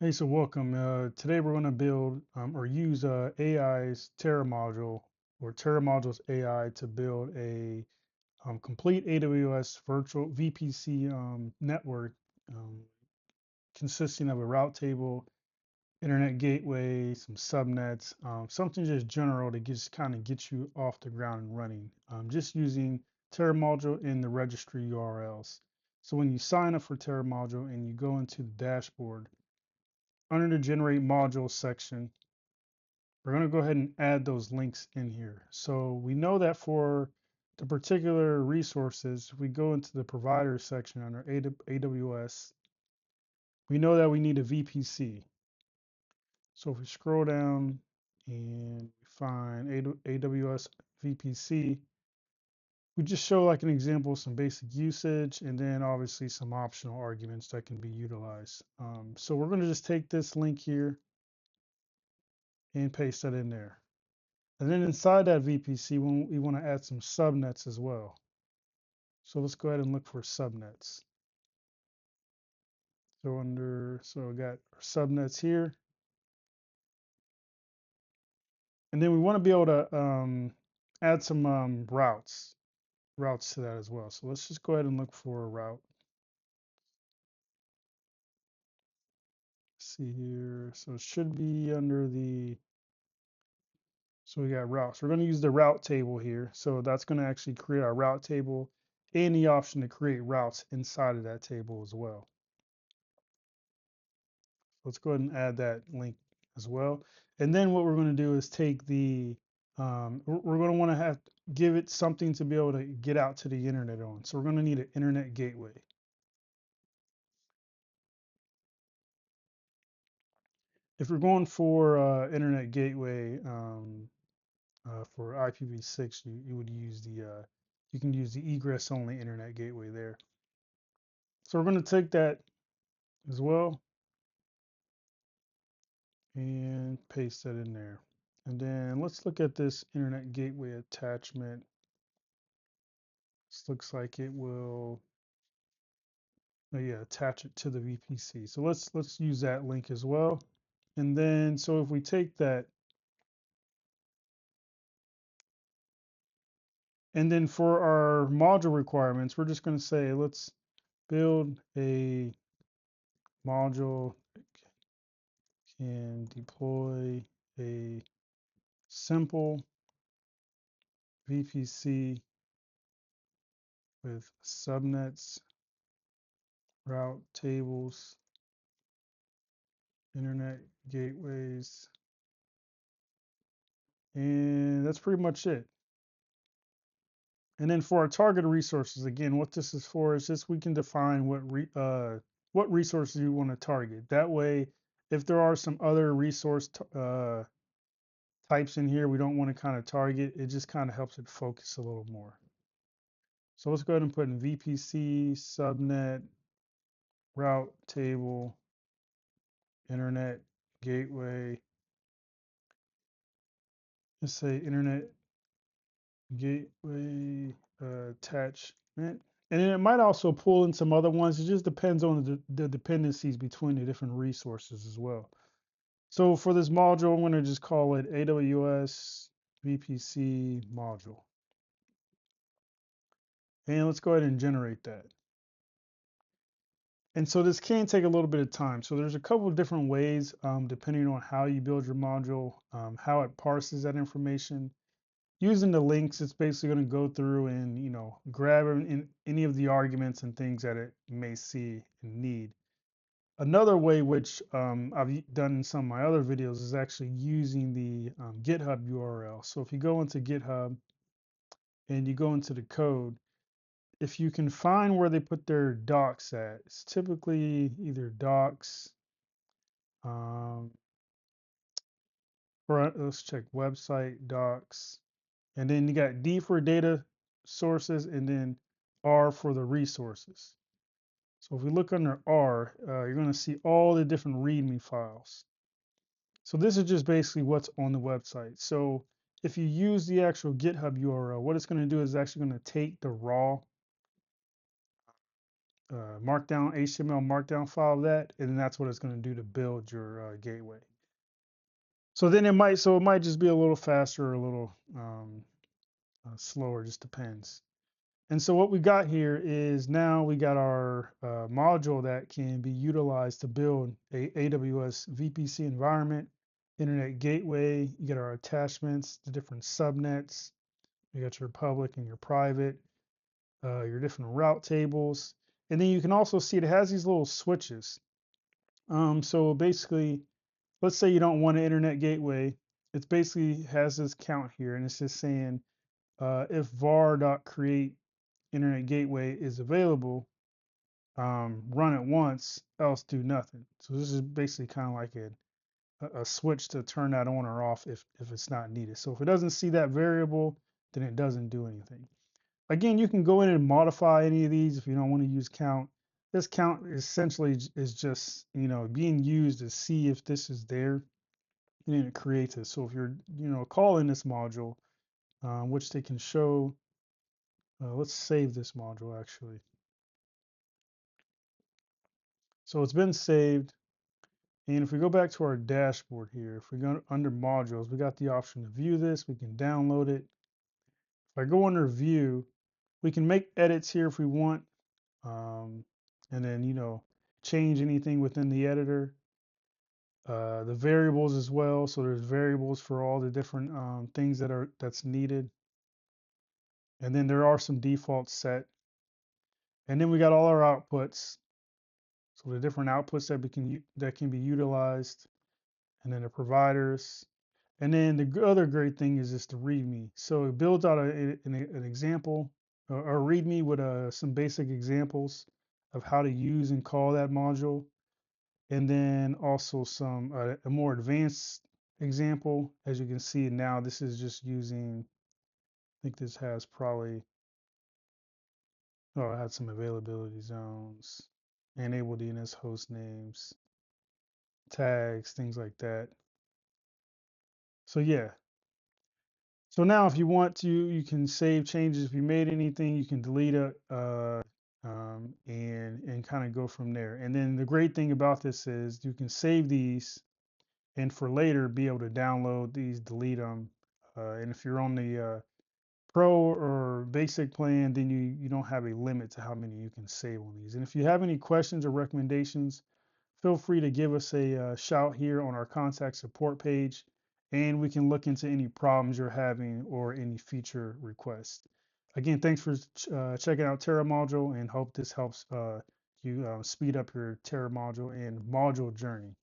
Hey, so welcome. Today we're going to build or use AI's Terramodule or Terramodule's AI to build a complete AWS virtual VPC network um, consisting of a route table, internet gateway, some subnets, something just general to just kind of get you off the ground and running. Just using Terramodule in the registry URLs. So when you sign up for Terramodule and you go into the dashboard, under the generate modules section, we're going to go ahead and add those links in here. So we know that for the particular resources, if we go into the provider section under AWS, we know that we need a VPC. So if we scroll down and find AWS VPC, we just show like an example of some basic usage and then obviously some optional arguments that can be utilized. So we're going to just take this link here and paste that in there. And then inside that VPC, we want to add some subnets as well. So let's go ahead and look for subnets. So we got our subnets here. And then we want to be able to add some routes to that as well. So let's just go ahead and look for a route. Let's see here. So it should be under so we got routes. We're going to use the route table here. So that's going to actually create our route table and the option to create routes inside of that table as well. Let's go ahead and add that link as well. And then what we're going to do is take we're going to want to give it something to be able to get out to the internet on. So we're going to need an internet gateway. If we're going for internet gateway for IPv6, you would use you can use the egress only internet gateway there. So we're going to take that as well and paste that in there. And then let's look at this internet gateway attachment. This looks like it will, oh yeah, attach it to the VPC. So let's use that link as well. And then, so if we take that, and then for our module requirements, we're just going to say, let's build a module and deploy a simple VPC with subnets, route tables, internet gateways, and that's pretty much it. And then for our target resources, again, what this is for is just we can define what resources you want to target. That way, if there are some other resource types in here we don't want to kind of target, it just kind of helps it focus a little more. So let's go ahead and put in VPC, subnet, route table, internet gateway. Let's say internet gateway attachment. And then it might also pull in some other ones. It just depends on the dependencies between the different resources as well. So for this module, I'm going to just call it AWS VPC module. And let's go ahead and generate that. And so this can take a little bit of time. So there's a couple of different ways, depending on how you build your module, how it parses that information. Using the links, it's basically going to go through and grab in any of the arguments and things that it may see and need. Another way, which I've done in some of my other videos, is actually using the GitHub URL. So if you go into GitHub and you go into the code, if you can find where they put their docs at, it's typically either docs, um, or let's check website docs, and then you got D for data sources and then R for the resources. So if we look under R, you're going to see all the different README files. So this is just basically what's on the website. So if you use the actual GitHub URL, what it's going to do is actually going to take the raw markdown, HTML markdown file of that, and then that's what it's going to do to build your gateway. So then it might just be a little faster or a little slower, just depends. And so what we got here is now we got our module that can be utilized to build a AWS VPC environment, internet gateway. You get our attachments, the different subnets. You got your public and your private, your different route tables. And then you can also see it has these little switches. So basically, let's say you don't want an internet gateway. It basically has this count here, and it's just saying if var.create internet gateway is available, run it once, else do nothing. So this is basically kind of like a switch to turn that on or off if it's not needed. So if it doesn't see that variable, then it doesn't do anything. Again, you can go in and modify any of these if you don't want to use count. This count essentially is just, being used to see if this is there, and then it creates it. So if you're, calling this module, which they can show, let's save this module actually. So it's been saved. And if we go back to our dashboard here, if we go under modules, we got the option to view this. We can download it. If I go under view, we can make edits here if we want. And then, change anything within the editor. The variables as well. So there's variables for all the different things that's needed. And then there are some defaults set. And then we got all our outputs. So the different outputs that can be utilized, and then the providers. And then the other great thing is just the README. So it builds out an example, a README with some basic examples of how to use and call that module. And then also a more advanced example. As you can see now, this is just using, I think this has probably, oh, it had some availability zones, enable DNS host names, tags, things like that. So yeah. So now if you want to, you can save changes. If you made anything, you can delete it and kind of go from there. And then the great thing about this is you can save these and for later be able to download these, delete them. And if you're on the pro or basic plan, then you don't have a limit to how many you can save on these. And if you have any questions or recommendations, feel free to give us a shout here on our contact support page, and we can look into any problems you're having or any feature requests. Again, thanks for checking out Terramodule, and hope this helps you speed up your Terramodule and module journey.